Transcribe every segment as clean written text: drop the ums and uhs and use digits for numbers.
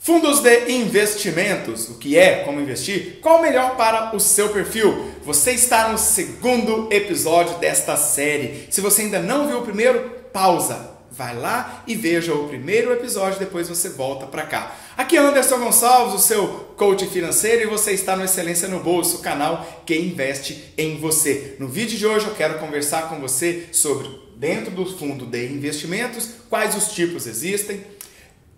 Fundos de investimentos, o que é, como investir, qual o melhor para o seu perfil? Você está no segundo episódio desta série. Se você ainda não viu o primeiro, pausa. Vai lá e veja o primeiro episódio, depois você volta para cá. Aqui é Anderson Gonçalves, o seu coach financeiro, e você está no Excelência no Bolso, o canal que investe em você. No vídeo de hoje eu quero conversar com você sobre, dentro do fundo de investimentos, quais os tipos existem,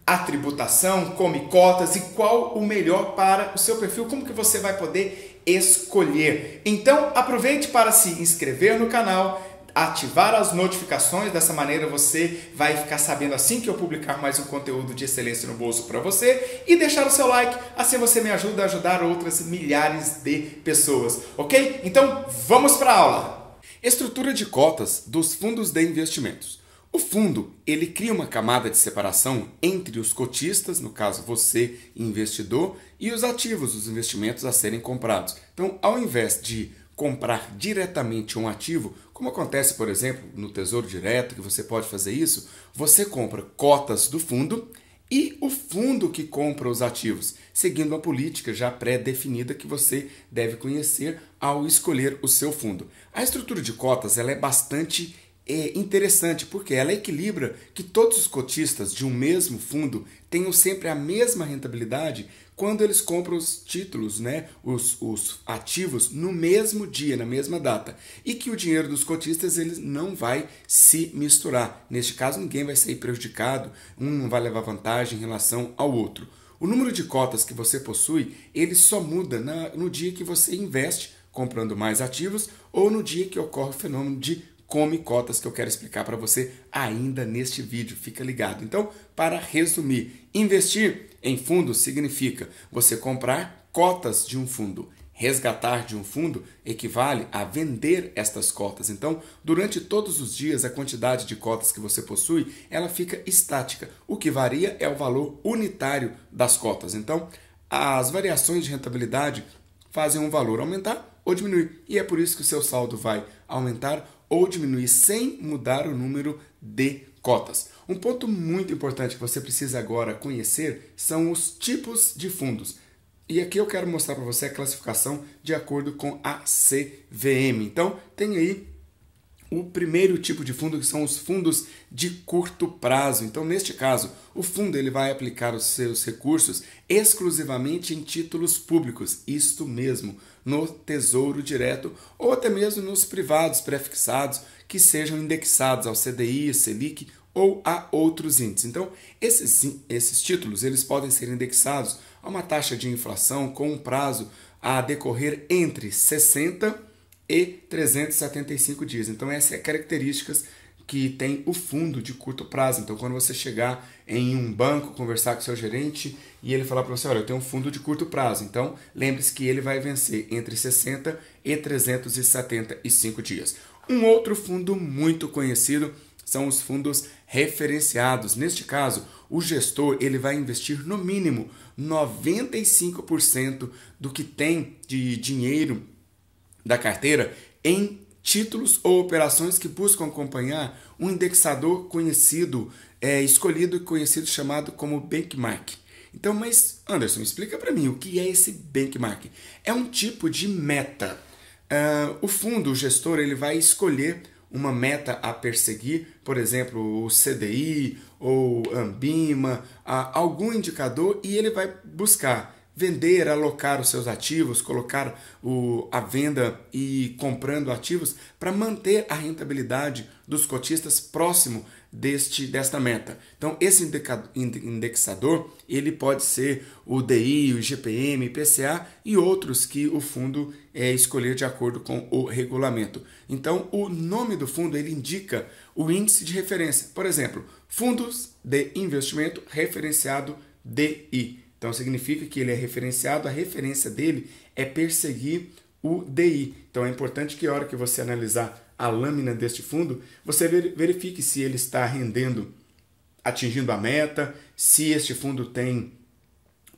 a tributação, come cotas e qual o melhor para o seu perfil, como que você vai poder escolher. Então aproveite para se inscrever no canal, ativar as notificações, dessa maneira você vai ficar sabendo assim que eu publicar mais um conteúdo de excelência no bolso para você, e deixar o seu like, assim você me ajuda a ajudar outras milhares de pessoas, ok? Então vamos para a aula! Estrutura de cotas dos fundos de investimentos. O fundo, ele cria uma camada de separação entre os cotistas, no caso você, investidor, e os ativos, os investimentos a serem comprados. Então, ao invés de comprar diretamente um ativo, como acontece, por exemplo, no Tesouro Direto, que você pode fazer isso, você compra cotas do fundo e o fundo que compra os ativos, seguindo uma política já pré-definida que você deve conhecer ao escolher o seu fundo. A estrutura de cotas ela é bastante interessante porque ela equilibra que todos os cotistas de um mesmo fundo tenham sempre a mesma rentabilidade quando eles compram os títulos, né, os ativos no mesmo dia, na mesma data, e que o dinheiro dos cotistas ele não vai se misturar. Neste caso, ninguém vai sair prejudicado, um não vai levar vantagem em relação ao outro. O número de cotas que você possui, ele só muda no dia que você investe comprando mais ativos ou no dia que ocorre o fenômeno de come cotas, que eu quero explicar para você ainda neste vídeo. Fica ligado. Então, para resumir, investir em fundos significa você comprar cotas de um fundo. Resgatar de um fundo equivale a vender estas cotas. Então, durante todos os dias, a quantidade de cotas que você possui, ela fica estática. O que varia é o valor unitário das cotas. Então, as variações de rentabilidade fazem um valor aumentar ou diminuir. E é por isso que o seu saldo vai aumentar ou diminuir sem mudar o número de cotas. Um ponto muito importante que você precisa agora conhecer são os tipos de fundos. E aqui eu quero mostrar para você a classificação de acordo com a CVM. Então, tem aí o primeiro tipo de fundo, que são os fundos de curto prazo. Então, neste caso, o fundo ele vai aplicar os seus recursos exclusivamente em títulos públicos, isto mesmo, no Tesouro Direto ou até mesmo nos privados prefixados que sejam indexados ao CDI, Selic ou a outros índices. Então, esses títulos eles podem ser indexados a uma taxa de inflação com um prazo a decorrer entre 60 e 375 dias. Então, essa é a características que tem o fundo de curto prazo. Então, quando você chegar em um banco, conversar com o seu gerente e ele falar para você, olha, eu tenho um fundo de curto prazo. Então, lembre-se que ele vai vencer entre 60 e 375 dias. Um outro fundo muito conhecido são os fundos referenciados. Neste caso, o gestor ele vai investir no mínimo 95% do que tem de dinheiro da carteira em títulos ou operações que buscam acompanhar um indexador conhecido, escolhido e conhecido, chamado como benchmark. Então, mas Anderson, explica para mim o que é esse benchmark. É um tipo de meta. O fundo, o gestor, ele vai escolher uma meta a perseguir, por exemplo, o CDI ou Ambima, algum indicador, e ele vai buscar vender, alocar os seus ativos, colocar a venda e comprando ativos para manter a rentabilidade dos cotistas próximo desta meta. Então, esse indexador ele pode ser o DI, o IGPM, IPCA e outros que o fundo escolher de acordo com o regulamento. Então, o nome do fundo ele indica o índice de referência. Por exemplo, fundos de investimento referenciado DI. Então, significa que ele é referenciado, a referência dele é perseguir o DI. Então, é importante que a hora que você analisar a lâmina deste fundo, você verifique se ele está rendendo, atingindo a meta, se este fundo tem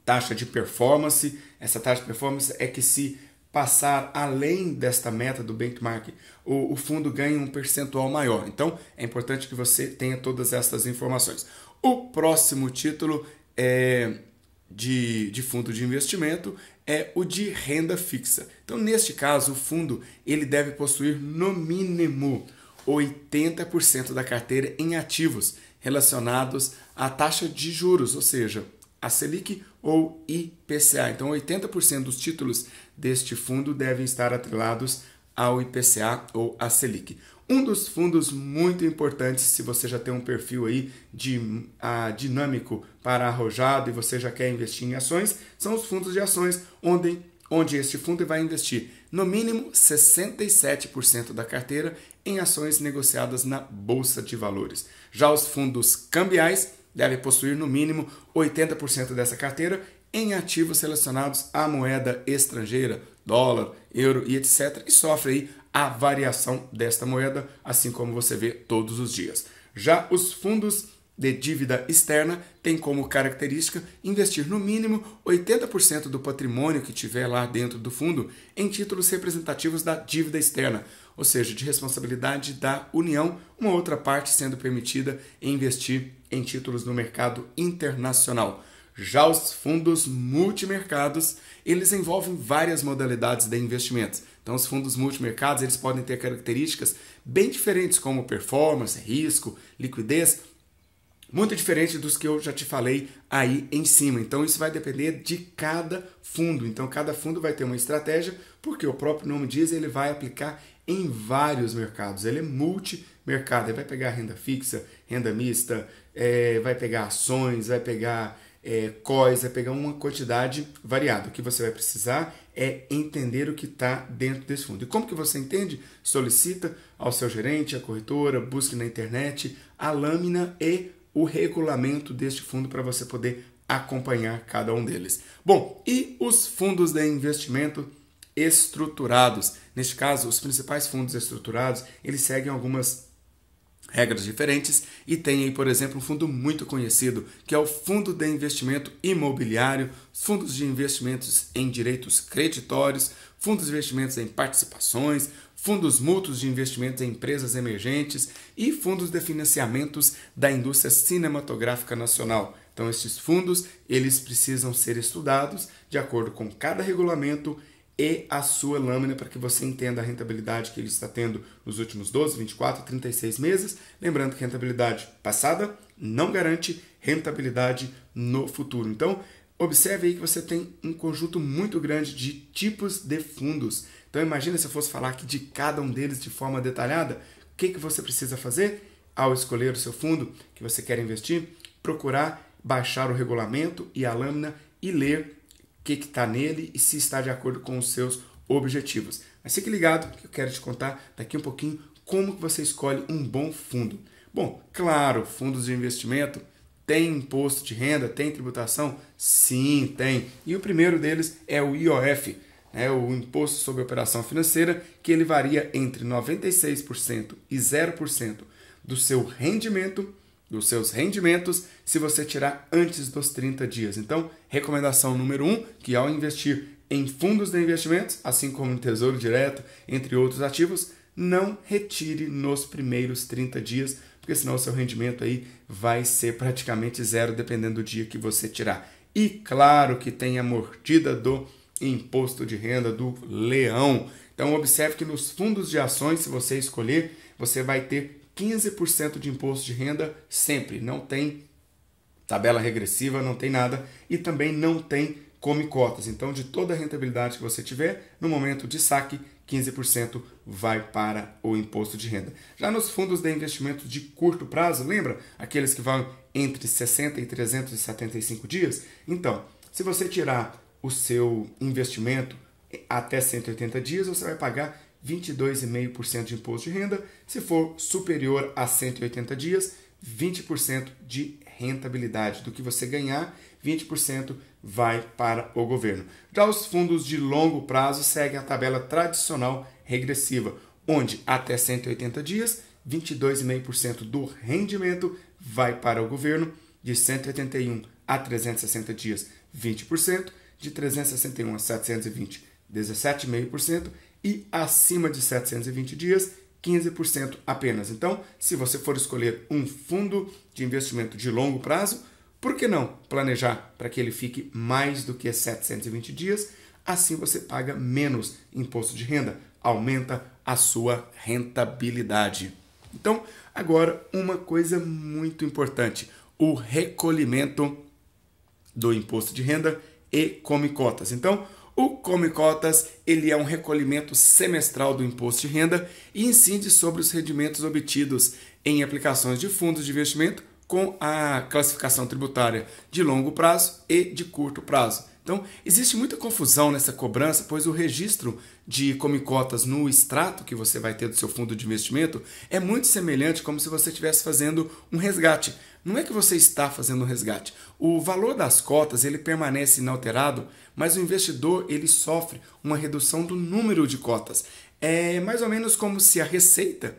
taxa de performance. Essa taxa de performance é que se passar além desta meta do benchmark, o fundo ganha um percentual maior. Então, é importante que você tenha todas essas informações. O próximo título é de fundo de investimento é o de renda fixa. Então, neste caso, o fundo ele deve possuir no mínimo 80% da carteira em ativos relacionados à taxa de juros, ou seja, a Selic ou IPCA. Então, 80% dos títulos deste fundo devem estar atrelados ao IPCA ou à Selic. Um dos fundos muito importantes, se você já tem um perfil aí dinâmico para arrojado e você já quer investir em ações, são os fundos de ações, onde este fundo vai investir no mínimo 67% da carteira em ações negociadas na Bolsa de Valores. Já os fundos cambiais devem possuir no mínimo 80% dessa carteira em ativos relacionados à moeda estrangeira, dólar, euro e etc. E sofre aí a variação desta moeda, assim como você vê todos os dias. Já os fundos de dívida externa têm como característica investir no mínimo 80% do patrimônio que tiver lá dentro do fundo em títulos representativos da dívida externa, ou seja, de responsabilidade da União, uma outra parte sendo permitida em investir em títulos no mercado internacional. Já os fundos multimercados, eles envolvem várias modalidades de investimentos. Então, os fundos multimercados, eles podem ter características bem diferentes, como performance, risco, liquidez, muito diferente dos que eu já te falei aí em cima. Então, isso vai depender de cada fundo. Então, cada fundo vai ter uma estratégia, porque o próprio nome diz, ele vai aplicar em vários mercados. Ele é multimercado, ele vai pegar renda fixa, renda mista, vai pegar ações, vai pegar COIs, vai pegar uma quantidade variada. O que você vai precisar é entender o que está dentro desse fundo. E como que você entende? Solicita ao seu gerente, à corretora, busque na internet a lâmina e o regulamento deste fundo para você poder acompanhar cada um deles. Bom, e os fundos de investimento estruturados? Neste caso, os principais fundos estruturados, eles seguem algumas regras diferentes e tem aí, por exemplo, um fundo muito conhecido, que é o Fundo de Investimento Imobiliário, fundos de investimentos em direitos creditórios, fundos de investimentos em participações, fundos mútuos de investimentos em empresas emergentes e fundos de financiamentos da indústria cinematográfica nacional. Então, estes fundos, eles precisam ser estudados de acordo com cada regulamento e a sua lâmina para que você entenda a rentabilidade que ele está tendo nos últimos 12, 24, 36 meses. Lembrando que rentabilidade passada não garante rentabilidade no futuro. Então, observe aí que você tem um conjunto muito grande de tipos de fundos. Então, imagina se eu fosse falar aqui de cada um deles de forma detalhada. O que você precisa fazer ao escolher o seu fundo que você quer investir? Procurar baixar o regulamento e a lâmina e ler o que está nele e se está de acordo com os seus objetivos. Mas fique ligado que eu quero te contar daqui um pouquinho como que você escolhe um bom fundo. Bom, claro, fundos de investimento tem imposto de renda, tem tributação? Sim, tem. E o primeiro deles é o IOF, o Imposto sobre Operação Financeira, que ele varia entre 96% e 0% do seu rendimento, dos seus rendimentos, se você tirar antes dos 30 dias. Então, recomendação número 1, que ao investir em fundos de investimentos, assim como no Tesouro Direto, entre outros ativos, não retire nos primeiros 30 dias, porque senão o seu rendimento aí vai ser praticamente zero, dependendo do dia que você tirar. E claro que tem a mordida do imposto de renda do leão. Então, observe que nos fundos de ações, se você escolher, você vai ter 15% de imposto de renda sempre. Não tem tabela regressiva, não tem nada e também não tem come cotas. Então, de toda a rentabilidade que você tiver, no momento de saque, 15% vai para o imposto de renda. Já nos fundos de investimento de curto prazo, lembra? Aqueles que vão entre 60 e 375 dias? Então, se você tirar o seu investimento até 180 dias, você vai pagar 22,5% de imposto de renda. Se for superior a 180 dias, 20% de rentabilidade. Do que você ganhar, 20% vai para o governo. Já os fundos de longo prazo seguem a tabela tradicional regressiva, onde até 180 dias, 22,5% do rendimento vai para o governo, de 181 a 360 dias, 20%, de 361 a 720, 17,5%, e acima de 720 dias, 15% apenas. Então, se você for escolher um fundo de investimento de longo prazo, Por que não planejar para que ele fique mais do que 720 dias? Assim você paga menos imposto de renda, aumenta a sua rentabilidade. Então, agora uma coisa muito importante, o recolhimento do imposto de renda e Come Cotas. Então, o Come Cotas, ele é um recolhimento semestral do imposto de renda e incide sobre os rendimentos obtidos em aplicações de fundos de investimento com a classificação tributária de longo prazo e de curto prazo. Então, existe muita confusão nessa cobrança, pois o registro de Come Cotas no extrato que você vai ter do seu fundo de investimento é muito semelhante como se você estivesse fazendo um resgate. Não é que você está fazendo um resgate. O valor das cotas ele permanece inalterado, mas o investidor ele sofre uma redução do número de cotas. É mais ou menos como se a Receita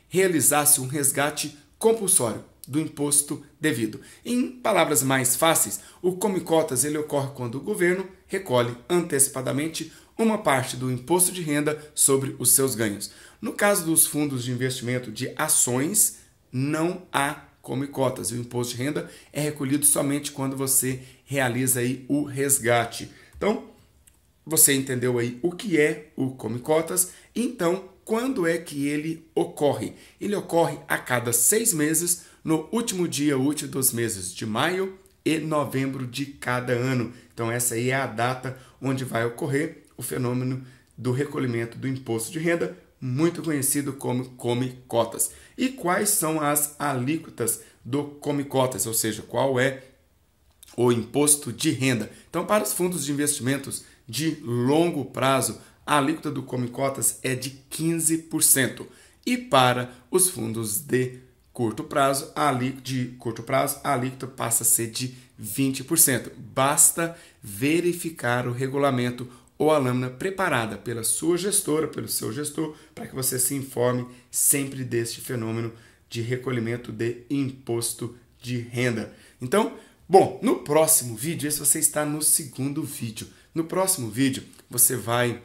realizasse um resgate compulsório do imposto devido. Em palavras mais fáceis, o Come Cotas ele ocorre quando o governo recolhe antecipadamente uma parte do imposto de renda sobre os seus ganhos. No caso dos fundos de investimento de ações, não há Come Cotas. O imposto de renda é recolhido somente quando você realiza aí o resgate. Então, você entendeu aí o que é o Come Cotas? Então, quando é que ele ocorre? Ele ocorre a cada 6 meses, no último dia útil dos meses de maio e novembro de cada ano. Então, essa aí é a data onde vai ocorrer o fenômeno do recolhimento do imposto de renda, muito conhecido como Come Cotas. E quais são as alíquotas do Come Cotas, ou seja, qual é o imposto de renda? Então, para os fundos de investimentos de longo prazo, a alíquota do Come Cotas é de 15%. E para os fundos de curto prazo, a alíquota passa a ser de 20%. Basta verificar o regulamento ou a lâmina preparada pela sua gestora, pelo seu gestor, para que você se informe sempre deste fenômeno de recolhimento de imposto de renda. Então, bom, no próximo vídeo, esse você está no segundo vídeo. No próximo vídeo, você vai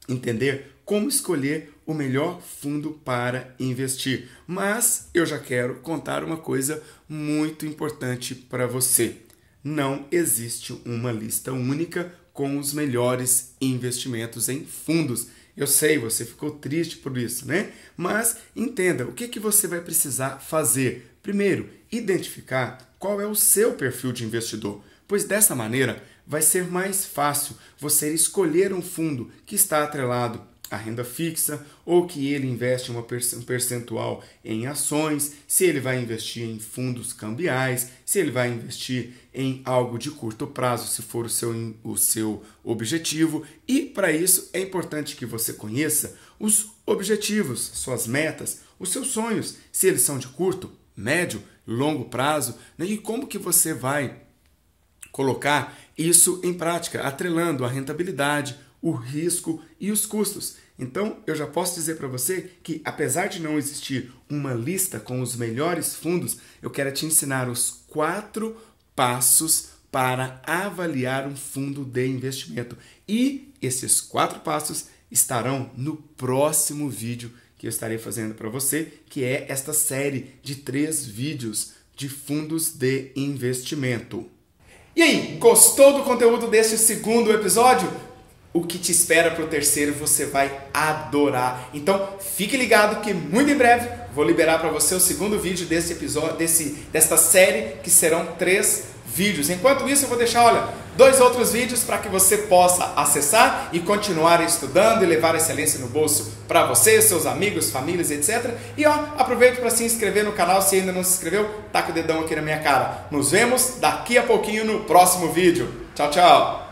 entender como escolher o melhor fundo para investir. Mas eu já quero contar uma coisa muito importante para você. Não existe uma lista única com os melhores investimentos em fundos. Eu sei, você ficou triste por isso, né? Mas entenda, o que você vai precisar fazer? Primeiro, identificar qual é o seu perfil de investidor, pois dessa maneira vai ser mais fácil você escolher um fundo que está atrelado à renda fixa ou que ele investe um percentual em ações, se ele vai investir em fundos cambiais, se ele vai investir em algo de curto prazo, se for o seu objetivo. E para isso é importante que você conheça os objetivos, suas metas, os seus sonhos, se eles são de curto, médio, longo prazo, né? E como que você vai colocar isso em prática, atrelando a rentabilidade, o risco e os custos. Então, eu já posso dizer para você que, apesar de não existir uma lista com os melhores fundos, eu quero te ensinar os 4 passos para avaliar um fundo de investimento. E esses 4 passos estarão no próximo vídeo que eu estarei fazendo para você, que é esta série de 3 vídeos de fundos de investimento. E aí, gostou do conteúdo deste segundo episódio? O que te espera para o terceiro você vai adorar. Então, fique ligado que muito em breve vou liberar para você o segundo vídeo desse episódio, desta série, que serão 3 vídeos. Enquanto isso, eu vou deixar, olha, 2 outros vídeos para que você possa acessar e continuar estudando e levar a excelência no bolso para você, seus amigos, famílias, etc. E ó, aproveite para se inscrever no canal se ainda não se inscreveu, taca o dedão aqui na minha cara. Nos vemos daqui a pouquinho no próximo vídeo. Tchau, tchau!